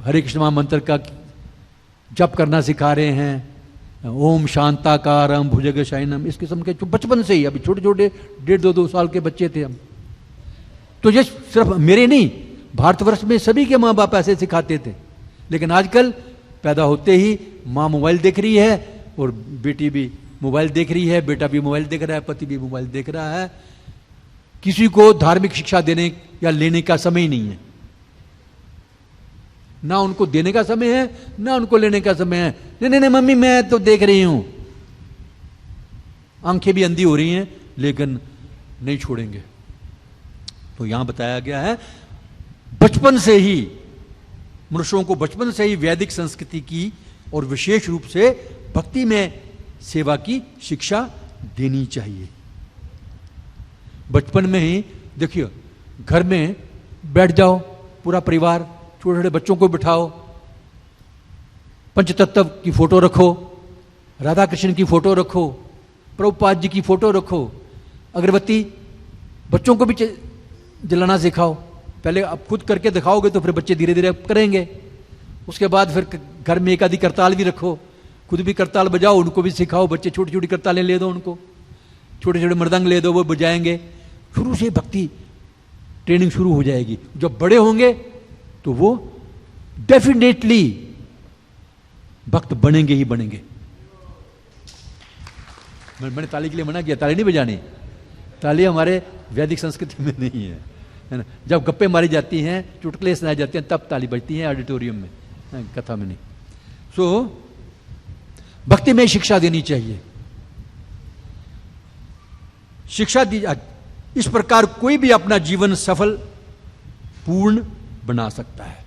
हरे कृष्ण महामंत्र का जप करना सिखा रहे हैं। ओम शांताकारम भुजग शयनम, इस किस्म के बचपन से ही। अभी छोटे छोटे 1.5-2 साल के बच्चे थे हम। तो ये सिर्फ मेरे नहीं, भारतवर्ष में सभी के माँ बाप ऐसे सिखाते थे। लेकिन आजकल पैदा होते ही माँ मोबाइल देख रही है, और बेटी भी मोबाइल देख रही है, बेटा भी मोबाइल देख रहा है, पति भी मोबाइल देख रहा है। किसी को धार्मिक शिक्षा देने या लेने का समय ही नहीं है। ना उनको देने का समय है, ना उनको लेने का समय है। नहीं नहीं मम्मी मैं तो देख रही हूं। आंखें भी अंधी हो रही हैं, लेकिन नहीं छोड़ेंगे। तो यहां बताया गया है बचपन से ही, मनुष्यों को बचपन से ही वैदिक संस्कृति की और विशेष रूप से भक्ति में सेवा की शिक्षा देनी चाहिए। बचपन में ही देखिए, घर में बैठ जाओ पूरा परिवार, छोटे छोटे बच्चों को बिठाओ, पंचतत्व की फोटो रखो, राधा कृष्ण की फोटो रखो, प्रभुपाद जी की फोटो रखो, अगरबत्ती बच्चों को भी जलाना सिखाओ। पहले आप खुद करके दिखाओगे तो फिर बच्चे धीरे धीरे करेंगे। उसके बाद फिर घर में एक आधी करताल भी रखो, खुद भी करताल बजाओ, उनको भी सिखाओ। बच्चे छोटी छोटी करतालें ले दो उनको, छोटे छोटे मृदंग ले दो, वो बजाएंगे। शुरू से भक्ति ट्रेनिंग शुरू हो जाएगी। जब बड़े होंगे तो वो डेफिनेटली भक्त बनेंगे ही बनेंगे। मैंने ताली के लिए मना किया, ताली नहीं बजानी। ताली हमारे वैदिक संस्कृति में नहीं है, है ना। जब गप्पे मारी जाती हैं, चुटकुले सुनाए जाते हैं, तब ताली बजती है ऑडिटोरियम में, कथा में नहीं। सो भक्ति में शिक्षा देनी चाहिए। शिक्षा दी, इस प्रकार कोई भी अपना जीवन सफल पूर्ण बना सकता है।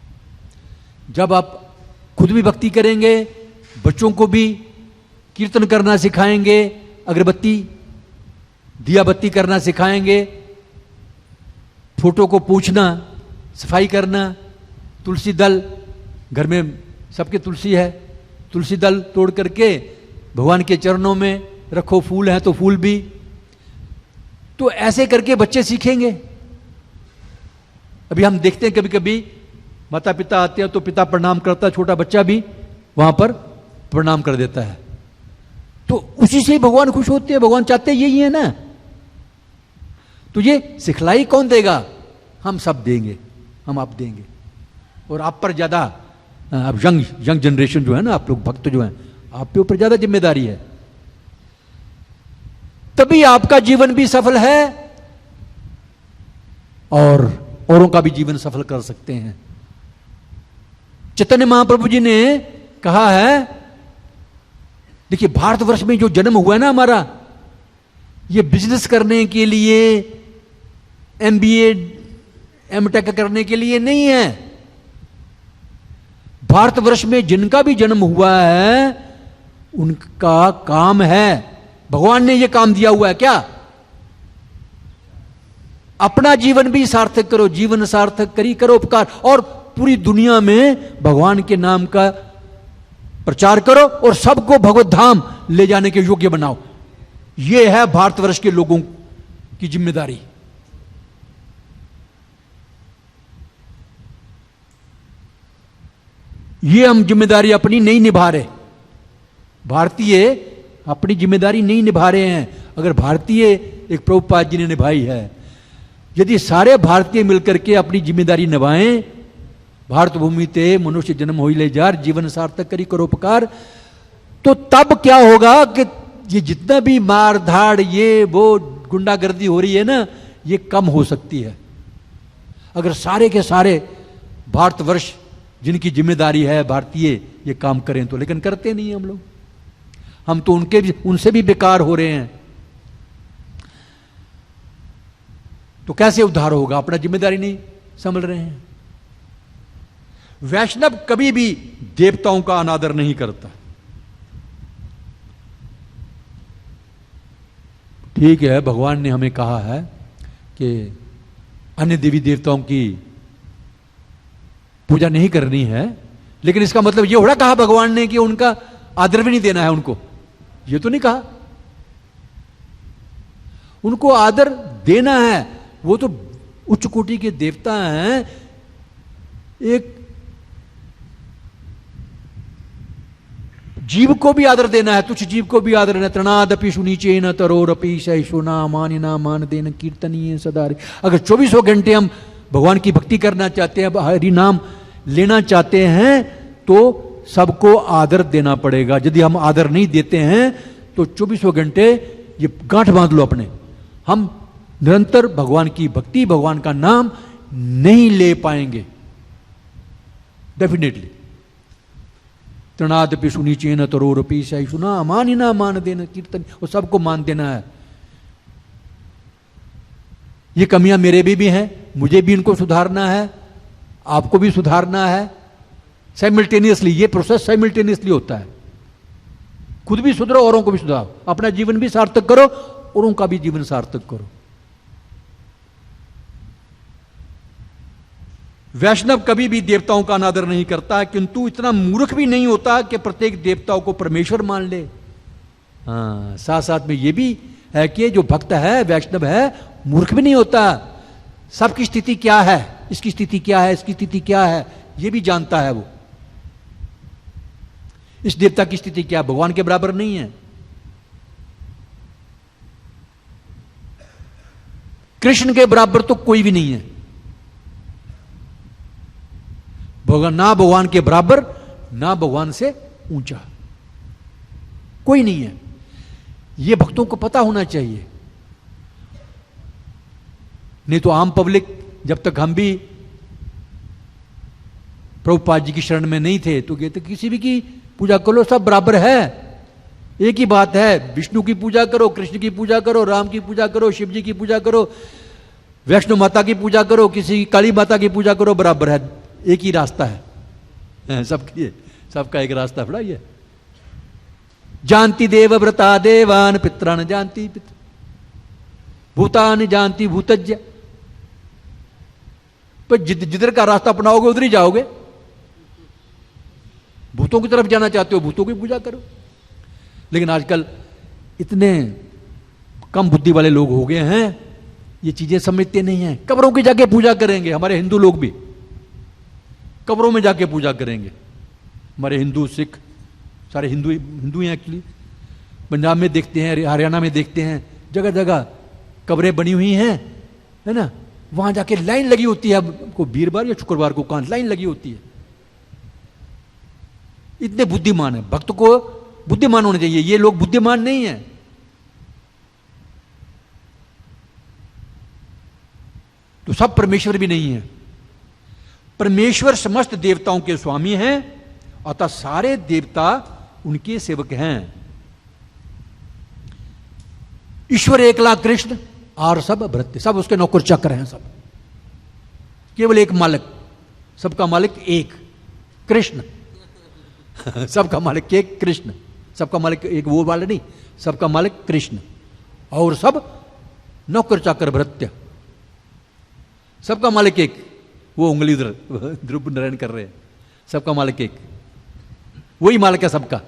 जब आप खुद भी भक्ति करेंगे, बच्चों को भी कीर्तन करना सिखाएंगे, अगरबत्ती दिया बत्ती करना सिखाएंगे, फोटो को पूछना, सफाई करना, तुलसी दल, घर में सबके तुलसी है, तुलसी दल तोड़ करके भगवान के चरणों में रखो, फूल है तो फूल भी। तो ऐसे करके बच्चे सीखेंगे। अभी हम देखते हैं कभी कभी माता पिता आते हैं तो पिता प्रणाम करता है, छोटा बच्चा भी वहां पर प्रणाम कर देता है। तो उसी से भगवान खुश होते हैं, भगवान चाहते यही है ना। तो ये सिखलाई कौन देगा? हम सब देंगे, हम आप देंगे। और आप पर ज्यादा, अब यंग जनरेशन जो है ना, आप लोग भक्त जो हैं, आप पे ऊपर ज्यादा जिम्मेदारी है। तभी आपका जीवन भी सफल है और औरों का भी जीवन सफल कर सकते हैं। चैतन्य महाप्रभु जी ने कहा है, देखिए भारतवर्ष में जो जन्म हुआ है ना हमारा, ये बिजनेस करने के लिए, एमबीए एमटेक करने के लिए नहीं है। भारतवर्ष में जिनका भी जन्म हुआ है उनका काम है, भगवान ने यह काम दिया हुआ है क्या? अपना जीवन भी सार्थक करो, जीवन सार्थक करी करो उपकार, और पूरी दुनिया में भगवान के नाम का प्रचार करो और सबको भगवत धाम ले जाने के योग्य बनाओ। यह है भारतवर्ष के लोगों की जिम्मेदारी। ये हम जिम्मेदारी अपनी नहीं निभा रहे, भारतीय अपनी जिम्मेदारी नहीं निभा रहे हैं। अगर भारतीय, एक प्रभुपाद जी ने निभाई है, यदि सारे भारतीय मिलकर के अपनी जिम्मेदारी निभाएं, भारत भूमि ते मनुष्य जन्म हो ले जार, जीवन सार्थक करी करोपकार, तो तब क्या होगा कि ये जितना भी मार धाड़, ये वो गुंडागर्दी हो रही है ना, ये कम हो सकती है। अगर सारे के सारे भारतवर्ष जिनकी जिम्मेदारी है भारतीय ये काम करें तो, लेकिन करते नहीं हम लोग। हम तो उनसे भी बेकार हो रहे हैं। तो कैसे उद्धार होगा? अपना जिम्मेदारी नहीं संभल रहे हैं। वैष्णव कभी भी देवताओं का अनादर नहीं करता। ठीक है, भगवान ने हमें कहा है कि अन्य देवी देवताओं की पूजा नहीं करनी है, लेकिन इसका मतलब यह थोड़ा कहा भगवान ने कि उनका आदर भी नहीं देना है उनको, ये तो नहीं कहा। उनको आदर देना है, वो तो उच्च कोटि के देवता हैं। एक जीव को भी आदर देना है, तुच्छ जीव को भी आदर देना। तृणादपि सुनीचे न तरोरपि सहिष्णुना मानिना मान देन कीर्तनीय सदा। अगर 2400 घंटे हम भगवान की भक्ति करना चाहते हैं, हरि नाम लेना चाहते हैं, तो सबको आदर देना पड़ेगा। यदि हम आदर नहीं देते हैं तो 2400 घंटे ये गांठ बांध लो अपने, हम निरंतर भगवान की भक्ति, भगवान का नाम नहीं ले पाएंगे डेफिनेटली। तृणादपि सुनीचेन तरोरपि सहिष्णुना मानिना मान देना कीर्तन, वो सबको मान देना है। ये कमियां मेरे भी हैं, मुझे भी इनको सुधारना है, आपको भी सुधारना है। साइमल्टेनियसली, ये प्रोसेस साइमल्टेनियसली होता है। खुद भी सुधरो, औरों को भी सुधारो, अपना जीवन भी सार्थक करो, औरों का भी जीवन सार्थक करो। वैष्णव कभी भी देवताओं का अनादर नहीं करता, किंतु इतना मूर्ख भी नहीं होता कि प्रत्येक देवताओं को परमेश्वर मान ले। हाँ, साथ साथ में ये भी है कि जो भक्त है, वैष्णव है, मूर्ख भी नहीं होता। सबकी स्थिति क्या है, इसकी स्थिति क्या है, इसकी स्थिति क्या है, ये भी जानता है वो। इस देवता की स्थिति क्या, भगवान के बराबर नहीं है। कृष्ण के बराबर तो कोई भी नहीं है। भगवान ना भगवान के बराबर, ना भगवान से ऊंचा कोई नहीं है। ये भक्तों को पता होना चाहिए। नहीं तो आम पब्लिक, जब तक हम भी प्रभुपाद जी की शरण में नहीं थे, तो कहते किसी भी की पूजा कर लो, सब बराबर है, एक ही बात है, विष्णु की पूजा करो, कृष्ण की पूजा करो, राम की पूजा करो, शिव जी की पूजा करो, वैष्णो माता की पूजा करो, किसी काली माता की पूजा करो, बराबर है, एक ही रास्ता है सबके लिए, सबका एक रास्ता पड़ा। ये जानती देव व्रता देवान पित्रान जानती पित्र भूतान जानती भूतज्ञ। पर जिधर का रास्ता अपनाओगे उधर ही जाओगे। भूतों की तरफ जाना चाहते हो, भूतों की पूजा करो। लेकिन आजकल इतने कम बुद्धि वाले लोग हो गए हैं, ये चीजें समझते नहीं हैं। कब्रों की जाके पूजा करेंगे, हमारे हिंदू लोग भी कब्रों में जाके पूजा करेंगे। हमारे हिंदू सिख सारे हिंदू हैं एक्चुअली। पंजाब में देखते हैं, हरियाणा में देखते हैं, जगह जगह कब्रें बनी हुई हैं, है ना, वहां जाके लाइन लगी होती है। को वीरवार या शुक्रवार को कहां लाइन लगी होती है। इतने बुद्धिमान है, भक्त को बुद्धिमान होने चाहिए, ये लोग बुद्धिमान नहीं है। तो सब परमेश्वर भी नहीं है। परमेश्वर समस्त देवताओं के स्वामी हैं, अतः सारे देवता उनके सेवक हैं। ईश्वर एकला कृष्ण और सब भृत्य, सब उसके नौकर चाकर हैं। सब केवल एक मालिक, सबका मालिक एक कृष्ण सबका मालिक एक कृष्ण, सबका मालिक एक वो वाला नहीं, सबका मालिक कृष्ण, और सब नौकर चाकर भृत्य, सबका मालिक एक। वो उंगली उधर ध्रुव नारायण कर रहे हैं, सबका मालिक एक, वही मालिक है सबका,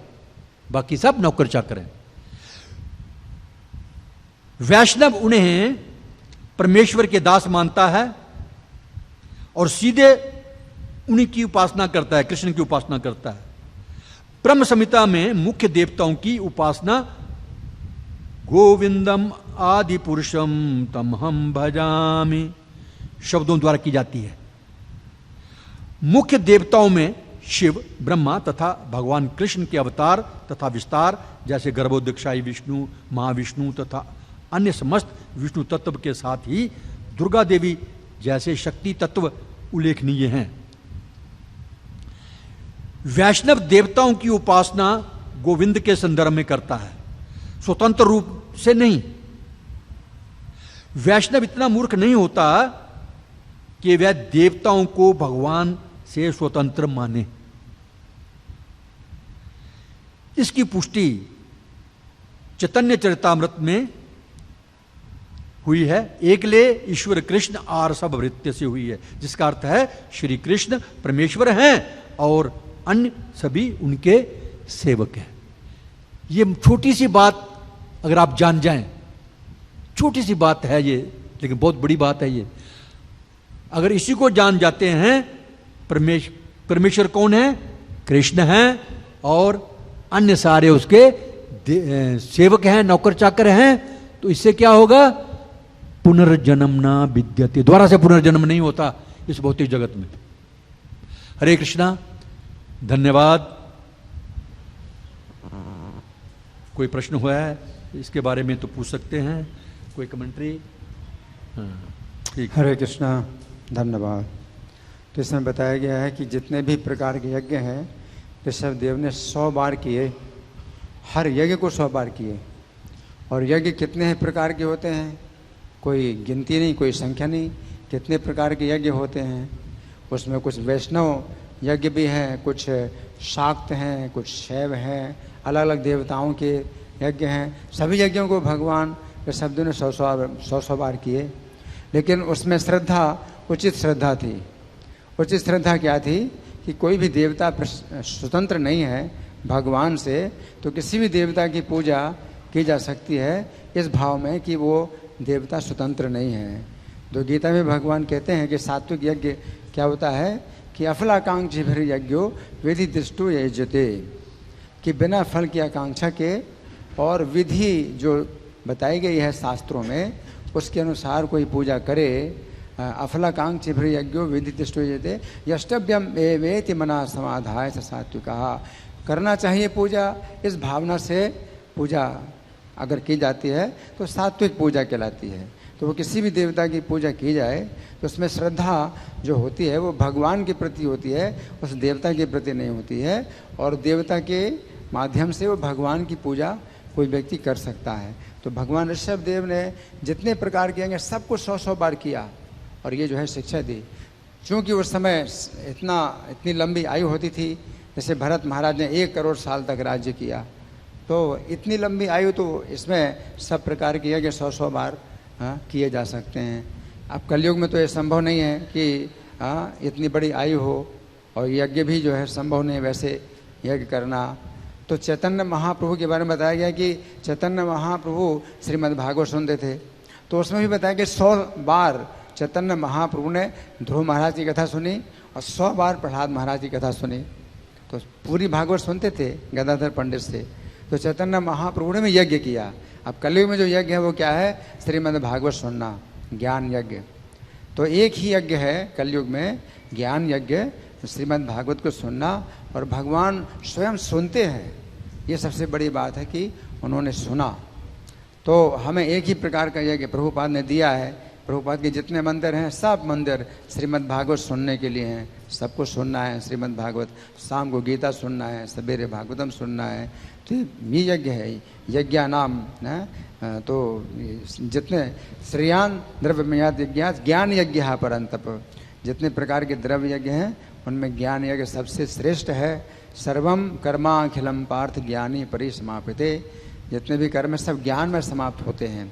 बाकी सब नौकर चाकर हैं। वैष्णव उन्हें परमेश्वर के दास मानता है और सीधे उन्हीं की उपासना करता है, कृष्ण की उपासना करता है। ब्रह्म संहिता में मुख्य देवताओं की उपासना गोविंदम आदि पुरुषम तमहम भजामि शब्दों द्वारा की जाती है। मुख्य देवताओं में शिव, ब्रह्मा तथा भगवान कृष्ण के अवतार तथा विस्तार, जैसे गर्भोदक्षाई विष्णु, महाविष्णु तथा अन्य समस्त विष्णु तत्व के साथ ही दुर्गा देवी जैसे शक्ति तत्व उल्लेखनीय हैं। वैष्णव देवताओं की उपासना गोविंद के संदर्भ में करता है, स्वतंत्र रूप से नहीं। वैष्णव इतना मूर्ख नहीं होता कि वह देवताओं को भगवान से स्वतंत्र माने। इसकी पुष्टि चैतन्य चरितामृत में हुई है। एकले ईश्वर कृष्ण और सब भृत्य से हुई है, जिसका अर्थ है श्री कृष्ण परमेश्वर हैं और अन्य सभी उनके सेवक हैं। ये छोटी सी बात अगर आप जान जाएं, छोटी सी बात है ये, लेकिन बहुत बड़ी बात है ये। अगर इसी को जान जाते हैं, परमेश्वर कौन है, कृष्ण हैं और अन्य सारे उसके सेवक हैं, नौकर चाकर हैं, तो इससे क्या होगा, पुनर्जन्म ना विद्यते, दोबारा से पुनर्जन्म नहीं होता इस भौतिक जगत में। हरे कृष्णा, धन्यवाद। कोई प्रश्न हुआ है इसके बारे में तो पूछ सकते हैं, कोई कमेंट्री? हाँ, ठीक। हरे कृष्णा, धन्यवाद। तो इसमें बताया गया है कि जितने भी प्रकार के यज्ञ हैं ऋषभ देव ने 100 बार किए, हर यज्ञ को 100 बार किए। और यज्ञ कितने प्रकार के होते हैं, कोई गिनती नहीं, कोई संख्या नहीं, कितने प्रकार के यज्ञ होते हैं। उसमें कुछ वैष्णव यज्ञ भी हैं, कुछ शाक्त हैं, कुछ शैव हैं, अलग अलग देवताओं के यज्ञ हैं। सभी यज्ञों को भगवान ऋषभ देव ने 100 बार किए। लेकिन उसमें श्रद्धा, उचित श्रद्धा थी। उचित श्रद्धा क्या थी कि कोई भी देवता स्वतंत्र नहीं है भगवान से, तो किसी भी देवता की पूजा की जा सकती है इस भाव में कि वो देवता स्वतंत्र नहीं है। तो गीता में भगवान कहते हैं कि सात्विक यज्ञ क्या होता है कि अफलाकांक्षी भर यज्ञो विधि दृष्टो यजते, कि बिना फल की आकांक्षा के और विधि जो बताई गई है शास्त्रों में उसके अनुसार कोई पूजा करे। अफलाकांक्षी भर यज्ञो विधि दृष्टो यजते यष्टव्यम एवेति मना समाधाय सात्विका, करना चाहिए पूजा, इस भावना से पूजा अगर की जाती है तो सात्विक पूजा कहलाती है। तो वो किसी भी देवता की पूजा की जाए तो उसमें श्रद्धा जो होती है वो भगवान के प्रति होती है, उस देवता के प्रति नहीं होती है। और देवता के माध्यम से वो भगवान की पूजा कोई व्यक्ति कर सकता है। तो भगवान ऋषभ देव ने जितने प्रकार के यज्ञ सबको 100 बार किया और ये जो है शिक्षा दी। चूँकि उस समय इतनी लंबी आयु होती थी, जैसे भरत महाराज ने 1 करोड़ साल तक राज्य किया, तो इतनी लंबी आयु तो इसमें सब प्रकार के यज्ञ 100 बार किए जा सकते हैं। अब कलयुग में तो ये संभव नहीं है कि इतनी बड़ी आयु हो और यज्ञ भी जो है संभव नहीं वैसे यज्ञ करना। तो चैतन्य महाप्रभु के बारे में बताया गया कि चैतन्य महाप्रभु श्रीमद् भागवत सुनते थे, तो उसमें भी बताया कि 100 बार चैतन्य महाप्रभु ने ध्रुव महाराज की कथा सुनी और 100 बार प्रहलाद महाराज की कथा सुनी। तो पूरी भागवत सुनते थे गदाधर पंडित से। तो चैतन्य महाप्रभु ने भी यज्ञ किया। अब कलयुग में जो यज्ञ है वो क्या है? श्रीमद् भागवत सुनना, ज्ञान यज्ञ। तो एक ही यज्ञ है कलयुग में, ज्ञान यज्ञ, श्रीमद् भागवत को सुनना। और भगवान स्वयं सुनते हैं, ये सबसे बड़ी बात है कि उन्होंने सुना। तो हमें एक ही प्रकार का यज्ञ प्रभुपाद ने दिया है। प्रभुपाद के जितने मंदिर हैं सब मंदिर श्रीमद् भागवत सुनने के लिए हैं। सबको सुनना है श्रीमद् भागवत, शाम को गीता सुनना है, सवेरे भागवतम सुनना है। तो ये यज्ञ है, यज्ञा नाम है। तो जितने श्रेयान द्रव्यमयात यज्ञात ज्ञान यज्ञ परंतप, जितने प्रकार के द्रव्य यज्ञ हैं उनमें ज्ञान यज्ञ सबसे श्रेष्ठ है। सर्वम कर्माखिलम पार्थ ज्ञानी परिसमापिते, जितने भी कर्म सब ज्ञान में समाप्त होते हैं।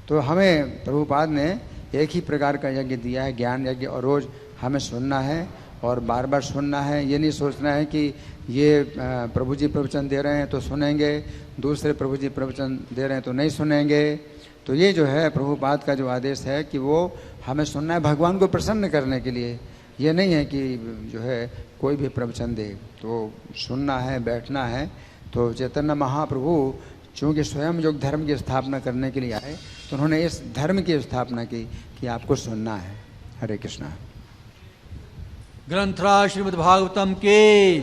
तो हमें प्रभुपाद ने एक ही प्रकार का यज्ञ दिया है, ज्ञान यज्ञ, और रोज़ हमें सुनना है और बार बार सुनना है। ये नहीं सोचना है कि ये प्रभु जी प्रवचन दे रहे हैं तो सुनेंगे, दूसरे प्रभु जी प्रवचन दे रहे हैं तो नहीं सुनेंगे। तो ये जो है प्रभुपाद का जो आदेश है कि वो हमें सुनना है भगवान को प्रसन्न करने के लिए। ये नहीं है कि जो है कोई भी प्रवचन दे, तो सुनना है, बैठना है। तो चैतन्य महाप्रभु चूँकि स्वयं योग धर्म की स्थापना करने के लिए आए, तो उन्होंने इस धर्म की स्थापना की कि आपको सुनना है। हरे कृष्णा। ग्रंथराज श्रीमद् भागवतम के